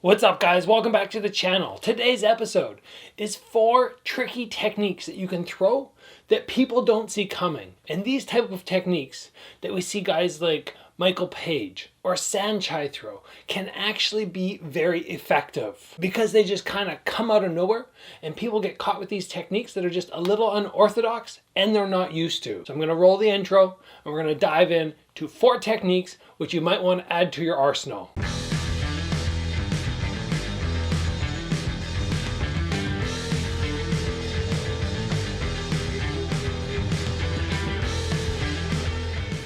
What's up, guys? Welcome back to the channel. Today's episode is 4 tricky techniques that you can throw that people don't see coming. And these type of techniques that we see guys like Michael Page or Sanchai throw can actually be very effective because they just kind of come out of nowhere and people get caught with these techniques that are just a little unorthodox and they're not used to. So I'm going to roll the intro and we're going to dive in to 4 techniques which you might want to add to your arsenal.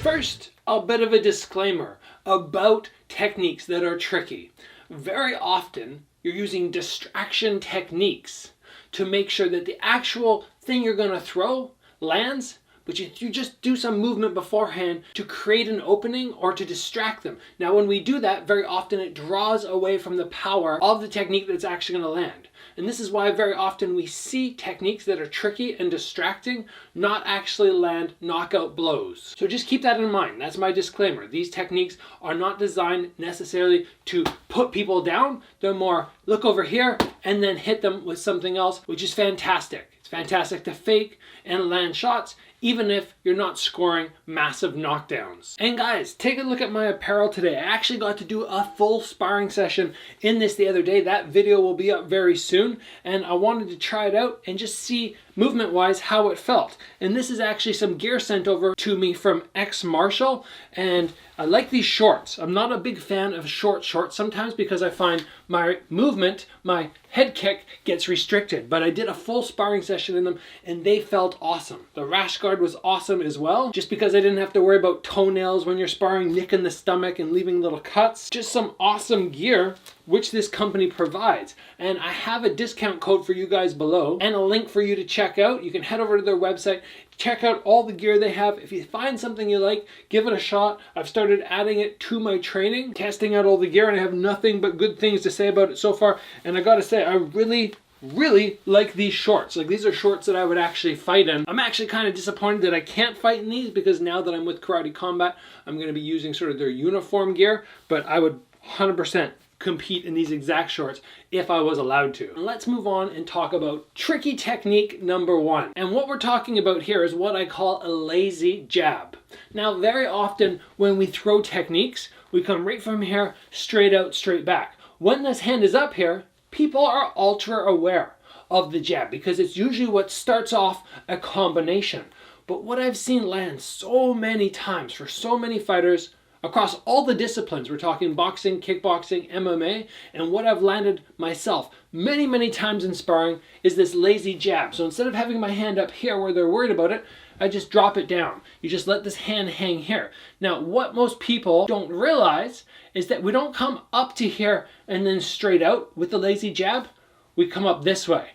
First, a bit of a disclaimer about techniques that are tricky. Very often, you're using distraction techniques to make sure that the actual thing you're going to throw lands, but you just do some movement beforehand to create an opening or to distract them. Now, when we do that, very often it draws away from the power of the technique that's actually going to land. And this is why very often we see techniques that are tricky and distracting not actually land knockout blows. So just keep that in mind. That's my disclaimer. These techniques are not designed necessarily to put people down. They're more look over here and then hit them with something else, which is fantastic. It's fantastic to fake and land shots, even if you're not scoring massive knockdowns. And guys, take a look at my apparel today. I actually got to do a full sparring session in this the other day. That video will be up very soon, and I wanted to try it out and just see movement-wise how it felt. And this is actually some gear sent over to me from XMartial, and I like these shorts. I'm not a big fan of short shorts sometimes because I find my movement, my head kick gets restricted, but I did a full sparring session in them and they felt awesome. The Rash guard was awesome as well, just because I didn't have to worry about toenails when you're sparring, nicking the stomach and leaving little cuts. Just some awesome gear which this company provides. And I have a discount code for you guys below and a link for you to check out. You can head over to their website, check out all the gear they have. If you find something you like, give it a shot. I've started adding it to my training, testing out all the gear, and I have nothing but good things to say about it so far. And I gotta say, I really like these shorts. Like, these are shorts that I would actually fight in. I'm actually kind of disappointed that I can't fight in these because now that I'm with Karate Combat, I'm going to be using sort of their uniform gear, but I would 100% compete in these exact shorts if I was allowed to. Let's move on and talk about tricky technique number 1. And what we're talking about here is what I call a lazy jab. Now, very often when we throw techniques, we come right from here, straight out, straight back. When this hand is up here, people are ultra aware of the jab because it's usually what starts off a combination. But what I've seen land so many times for so many fighters across all the disciplines, we're talking boxing, kickboxing, MMA, and what I've landed myself many times in sparring is this lazy jab. So instead of having my hand up here where they're worried about it, I just drop it down. You just let this hand hang here. Now, what most people don't realize is that we don't come up to here and then straight out with the lazy jab. We come up this way.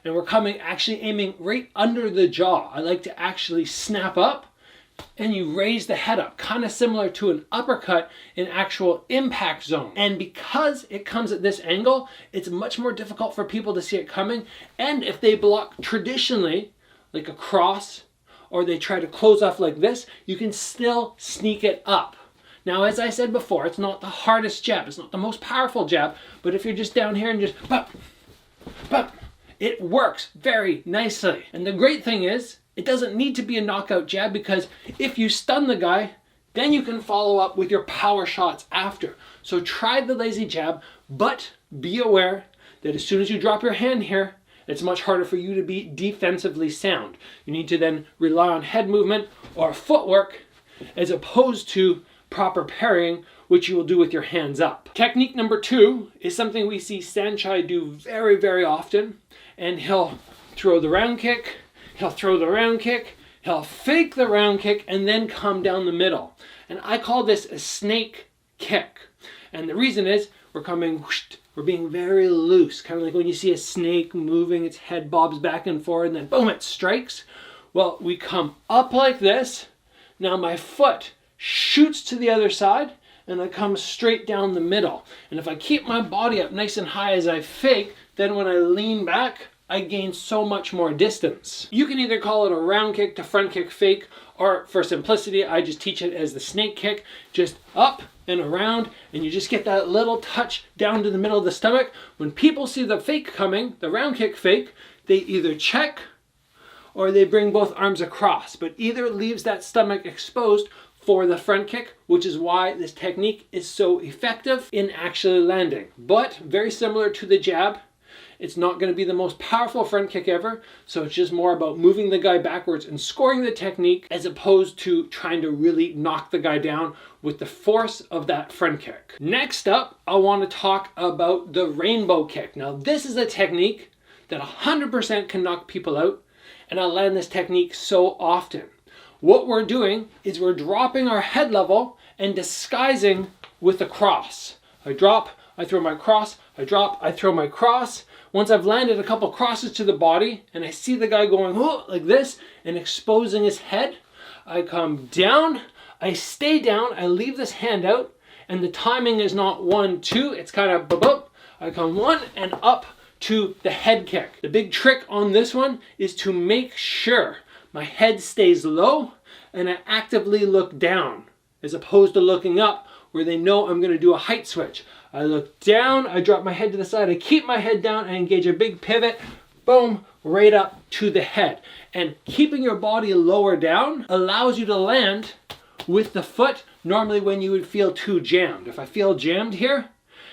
And we're coming, actually aiming right under the jaw. I like to actually snap up and you raise the head up, kind of similar to an uppercut in actual impact zone. And because it comes at this angle, it's much more difficult for people to see it coming. And if they block traditionally, like a cross, or they try to close off like this, you can still sneak it up. Now, as I said before, it's not the hardest jab, it's not the most powerful jab, but if you're just down here and just bump, bump, it works very nicely. And the great thing is, it doesn't need to be a knockout jab because if you stun the guy, then you can follow up with your power shots after. So try the lazy jab, but be aware that as soon as you drop your hand here, it's much harder for you to be defensively sound. You need to then rely on head movement or footwork as opposed to proper parrying, which you will do with your hands up. Technique number 2 is something we see Sanchai do very often, and he'll throw the round kick, he'll throw the round kick, he'll fake the round kick, and then come down the middle. And I call this a snake kick. And the reason is we're coming whoosh, we're being very loose, kind of like when you see a snake moving, its head bobs back and forth, and then boom, it strikes. Well, we come up like this. Now my foot shoots to the other side, and I come straight down the middle. And if I keep my body up nice and high as I fake, then when I lean back, I gain so much more distance. You can either call it a round kick to front kick fake, Or for simplicity, I just teach it as the snake kick, just up and around, and you just get that little touch down to the middle of the stomach. When people see the fake coming, the round kick fake, they either check or they bring both arms across, but either leaves that stomach exposed for the front kick, which is why this technique is so effective in actually landing. But very similar to the jab, it's not going to be the most powerful front kick ever, so it's just more about moving the guy backwards and scoring the technique as opposed to trying to really knock the guy down with the force of that front kick. Next up, I want to talk about the rainbow kick. Now this is a technique that 100% can knock people out, and I land this technique so often. What we're doing is we're dropping our head level and disguising with a cross. I drop, I throw my cross, I drop, I throw my cross. Once I've landed a couple crosses to the body and I see the guy going like this and exposing his head, I come down, I stay down, I leave this hand out, and the timing is not 1, 2, it's kind of boop. I come 1 and up to the head kick. The big trick on this one is to make sure my head stays low and I actively look down as opposed to looking up where they know I'm going to do a height switch. I look down, I drop my head to the side, I keep my head down, I engage a big pivot, boom, right up to the head. And keeping your body lower down allows you to land with the foot normally when you would feel too jammed. If I feel jammed here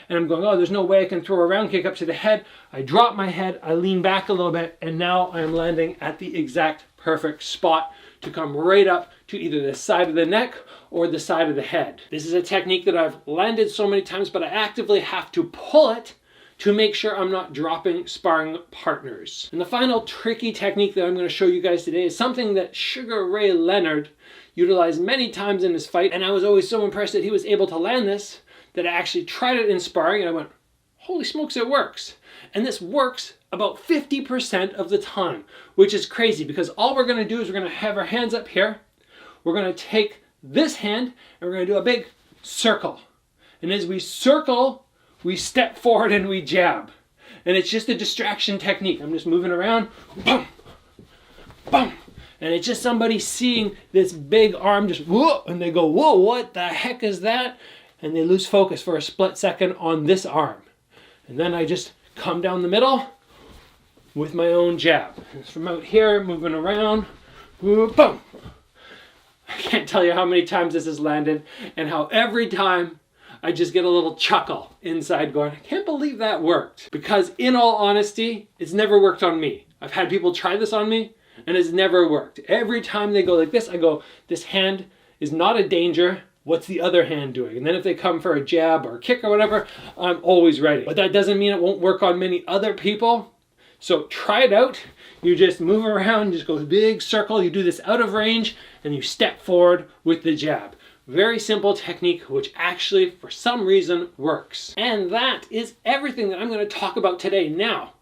and I'm going, oh, there's no way I can throw a round kick up to the head, I drop my head, I lean back a little bit, and now I'm landing at the exact perfect spot to come right up to either the side of the neck or the side of the head. This is a technique that I've landed so many times, but I actively have to pull it to make sure I'm not dropping sparring partners. And the final tricky technique that I'm going to show you guys today is something that Sugar Ray Leonard utilized many times in his fight, and I was always so impressed that he was able to land this that I actually tried it in sparring and I went, holy smokes, it works. And this works about 50% of the time, which is crazy because all we're going to do is we're going to have our hands up here. We're going to take this hand and we're going to do a big circle. And as we circle, we step forward and we jab. And it's just a distraction technique. I'm just moving around, boom, boom. And it's just somebody seeing this big arm just whoa, and they go, whoa, what the heck is that? And they lose focus for a split second on this arm. And then I just come down the middle with my own jab. It's from out here, moving around, boom. I can't tell you how many times this has landed and how every time I just get a little chuckle inside going, I can't believe that worked. Because in all honesty, it's never worked on me. I've had people try this on me and it's never worked. Every time they go like this, I go, this hand is not a danger. What's the other hand doing? And then if they come for a jab or a kick or whatever, I'm always ready. But that doesn't mean it won't work on many other people. So try it out. You just move around, just go big circle. You do this out of range and you step forward with the jab. Very simple technique, which actually for some reason works. And that is everything that I'm going to talk about today. Now,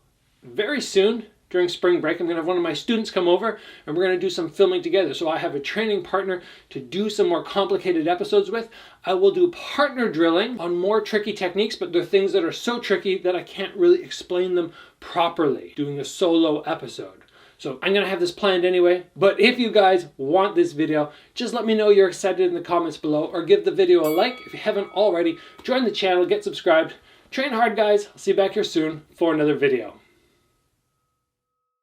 very soon, during spring break, I'm going to have one of my students come over and we're going to do some filming together. So I have a training partner to do some more complicated episodes with. I will do partner drilling on more tricky techniques, but they're things that are so tricky that I can't really explain them properly doing a solo episode. So I'm going to have this planned anyway, but if you guys want this video, just let me know you're excited in the comments below or give the video a like. If you haven't already, join the channel, get subscribed. Train hard, guys. I'll see you back here soon for another video.